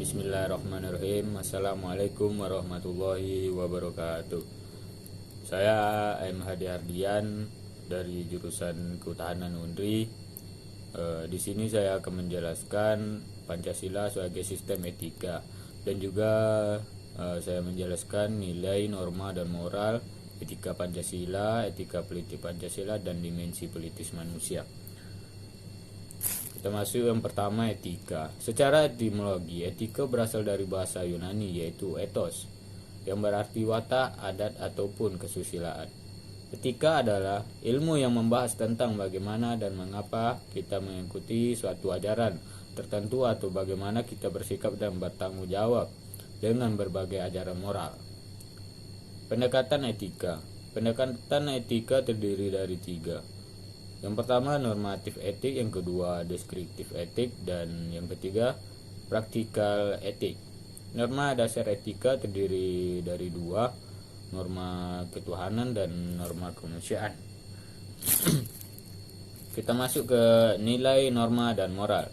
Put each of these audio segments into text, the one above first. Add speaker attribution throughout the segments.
Speaker 1: Bismillahirrahmanirrahim. Assalamualaikum warahmatullahi wabarakatuh. Saya M. Hadi Ardian dari jurusan Kehutanan Unri. Di sini saya akan menjelaskan Pancasila sebagai sistem etika dan juga saya menjelaskan nilai, norma, dan moral etika Pancasila, etika politik Pancasila, dan dimensi politis manusia. Kita masuk yang pertama, etika. Secara etimologi, etika berasal dari bahasa Yunani yaitu ethos, yang berarti watak, adat, ataupun kesusilaan. Etika adalah ilmu yang membahas tentang bagaimana dan mengapa kita mengikuti suatu ajaran tertentu atau bagaimana kita bersikap dan bertanggung jawab dengan berbagai ajaran moral. Pendekatan etika. Pendekatan etika terdiri dari 3. Yang pertama normatif etik, yang kedua deskriptif etik, dan yang ketiga praktikal etik. Norma dasar etika terdiri dari 2, norma ketuhanan dan norma kemanusiaan. Kita masuk ke nilai, norma, dan moral.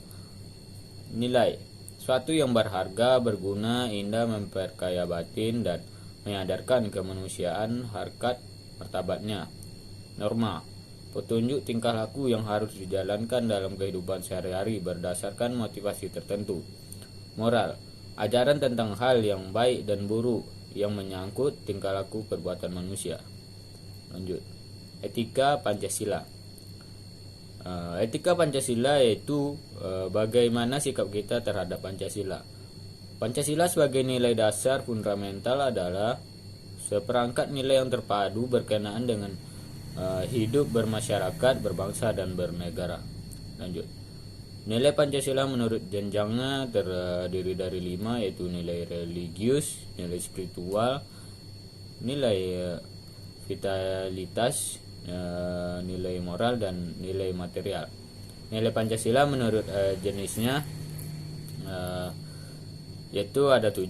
Speaker 1: Nilai, suatu yang berharga, berguna, indah, memperkaya batin, dan menyadarkan kemanusiaan, harkat, martabatnya. Norma, petunjuk tingkah laku yang harus dijalankan dalam kehidupan sehari-hari berdasarkan motivasi tertentu. Moral, ajaran tentang hal yang baik dan buruk yang menyangkut tingkah laku perbuatan manusia. Lanjut, etika Pancasila. Etika Pancasila yaitu bagaimana sikap kita terhadap Pancasila. Pancasila sebagai nilai dasar fundamental adalah seperangkat nilai yang terpadu berkenaan dengan hidup bermasyarakat, berbangsa, dan bernegara. Lanjut, nilai Pancasila menurut jenjangnya terdiri dari 5, yaitu nilai religius, nilai spiritual, nilai vitalitas, nilai moral, dan nilai material. Nilai Pancasila menurut jenisnya yaitu ada 7.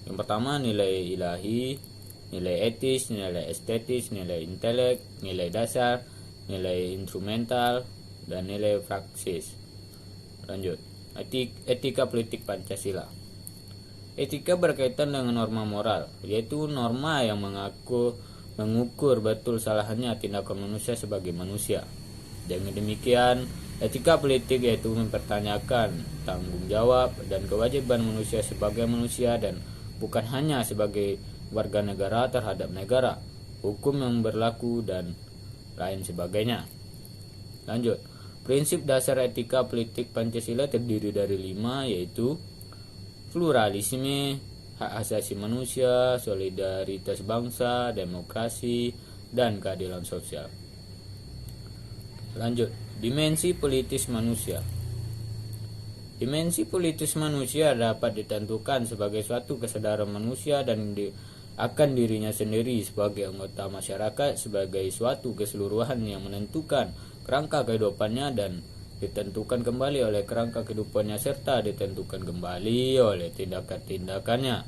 Speaker 1: Yang pertama nilai ilahi, nilai etis, nilai estetis, nilai intelek, nilai dasar, nilai instrumental, dan nilai praksis. Lanjut, etika politik Pancasila. Etika berkaitan dengan norma moral, yaitu norma yang mengukur betul salahnya tindakan manusia sebagai manusia. Dengan demikian, etika politik yaitu mempertanyakan tanggung jawab dan kewajiban manusia sebagai manusia dan bukan hanya sebagai warga negara terhadap negara, hukum yang berlaku, dan lain sebagainya. Lanjut, prinsip dasar etika politik Pancasila terdiri dari 5, yaitu pluralisme, hak asasi manusia, solidaritas bangsa, demokrasi, dan keadilan sosial. Lanjut, dimensi politis manusia. Dimensi politis manusia dapat ditentukan sebagai suatu kesadaran manusia dan akan dirinya sendiri sebagai anggota masyarakat sebagai suatu keseluruhan yang menentukan kerangka kehidupannya dan ditentukan kembali oleh kerangka kehidupannya serta ditentukan kembali oleh tindakan-tindakannya.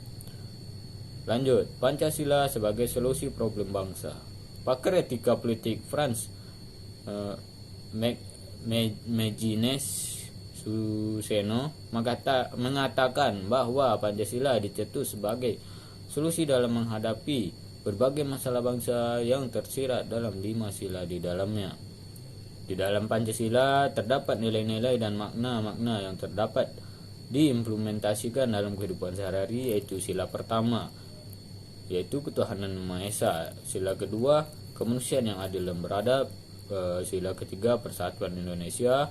Speaker 1: Lanjut, Pancasila sebagai solusi problem bangsa. Pakar etika politik Frans Megines Suseno mengatakan bahwa Pancasila dicetus sebagai solusi dalam menghadapi berbagai masalah bangsa yang tersirat dalam 5 sila di dalamnya. Di dalam Pancasila terdapat nilai-nilai dan makna-makna yang terdapat diimplementasikan dalam kehidupan sehari-hari, yaitu sila pertama, yaitu ketuhanan Maha Esa. Sila kedua, kemanusiaan yang adil dan beradab. Sila ketiga, persatuan Indonesia.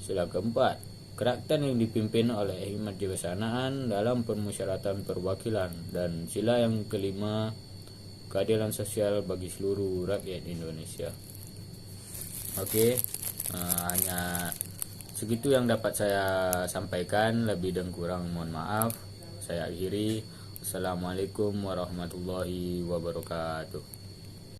Speaker 1: Sila keempat, kerakyatan yang dipimpin oleh hikmat kebijaksanaan dalam permusyawaratan perwakilan, dan sila yang kelima, keadilan sosial bagi seluruh rakyat Indonesia. Oke, hanya segitu yang dapat saya sampaikan, lebih dan kurang mohon maaf. Saya akhiri. Assalamualaikum warahmatullahi wabarakatuh.